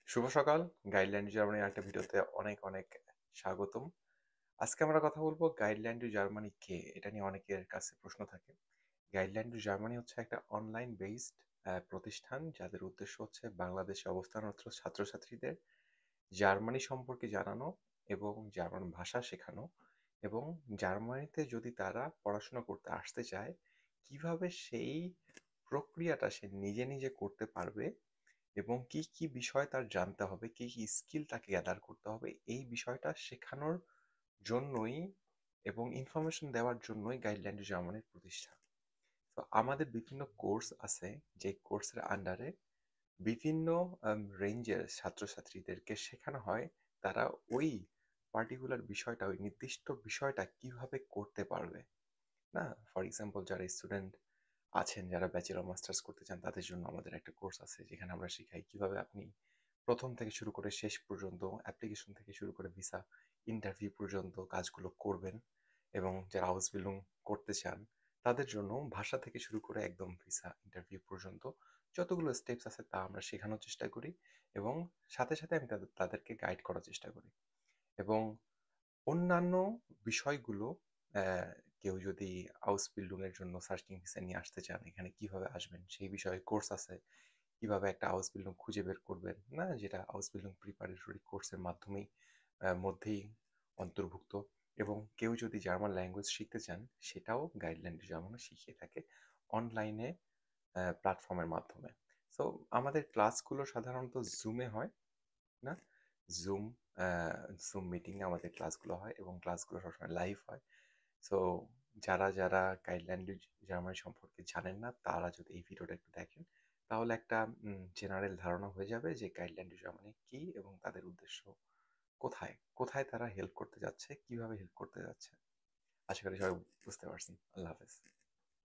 শুভ সকাল। Guideline two জার্মানির একটা ভিডিওতে অনেক অনেক স্বাগতম। আজকে আমরা কথা বলবো গাইডলাইন টু জার্মানি কে? এটা নিয়ে অনেকের কাছে প্রশ্ন থাকে। গাইডলাইন টু জার্মানি হচ্ছে একটা অনলাইন বেসড প্রতিষ্ঠান যাদের উদ্দেশ্য হচ্ছে বাংলাদেশে অবস্থানরত ছাত্রছাত্রীদের জার্মানি সম্পর্কে জানানো এবং জার্মান ভাষা শেখানো এবং জার্মানিতে যদি তারা পড়াশোনা করতে আসতে চায় কিভাবে সেই প্রক্রিয়াটা সে নিজে নিজে করতে পারবে এবং কি কি বিষয় তার জানতে হবে, কি কি স্কিল তাকে গ্যাদার করতে হবে এই বিষয়টা শেখানোর জন্যই এবং ইনফরমেশন দেওয়ার জন্যই গাইডলাইন টু জার্মানির প্রতিষ্ঠা। তো আমাদের বিভিন্ন কোর্স আছে যে কোর্সের আন্ডারে বিভিন্ন রেঞ্জের ছাত্রছাত্রীদেরকে শেখানো হয় তারা ওই পার্টিকুলার বিষয়টা ওই নির্দিষ্ট বিষয়টা কিভাবে করতে পারবে। না, ফর এক্সাম্পল যারা স্টুডেন্ট আছেন যারা ব্যাচেলর মাস্টার্স করতে চান তাদের জন্য আমাদের একটা কোর্স আছে যেখানে আমরা শিখাই কিভাবে আপনি প্রথম থেকে শুরু করে শেষ পর্যন্ত অ্যাপ্লিকেশন থেকে শুরু করে ভিসা ইন্টারভিউ পর্যন্ত কাজগুলো করবেন। এবং যারা হাউস বিল্ডিং করতে চান তাদের জন্য ভাষা থেকে শুরু করে একদম ভিসা ইন্টারভিউ পর্যন্ত যতগুলো স্টেপস আছে তা আমরা শেখানোর চেষ্টা করি এবং সাথে সাথে আমি তাদেরকে গাইড করার চেষ্টা করি। এবং অন্যান্য বিষয়গুলো আহ, কেউ যদি হাউস বিল্ডিং এর জন্য সার্চিং ভিসা নিয়ে আসতে চান এখানে কিভাবে আসবেন সেই বিষয়ে কোর্স আছে। কিভাবে একটা হাউস বিল্ডিং খুঁজে বের করবেন, না যেটা হাউস বিল্ডিং প্রিপারেটরি কোর্সের মাধ্যমেই মধ্যেই অন্তর্ভুক্ত। এবং কেউ যদি জার্মান ল্যাঙ্গুয়েজ শিখতে চান সেটাও গাইডলাইন জার্মান শিখিয়ে থাকে অনলাইনে প্ল্যাটফর্মের মাধ্যমে। সো আমাদের ক্লাসগুলো সাধারণত জুমে হয়, না জুম জুম মিটিংয়ে আমাদের ক্লাসগুলো হয় এবং ক্লাসগুলো সবসময় লাইভ হয়। সো যারা যারা গাইডলাইন জার্মানি সম্পর্কে জানেন না তারা যদি এই ভিডিওটা একটু দেখেন তাহলে একটা জেনারেল ধারণা হয়ে যাবে যে গাইডলাইন জার্মানি কি এবং তাদের উদ্দেশ্য কোথায় কোথায় তারা হেল্প করতে যাচ্ছে কিভাবে হেল্প করতে যাচ্ছে। আশা করি সবাই বুঝতে পারছেন। আল্লাহ হাফেজ।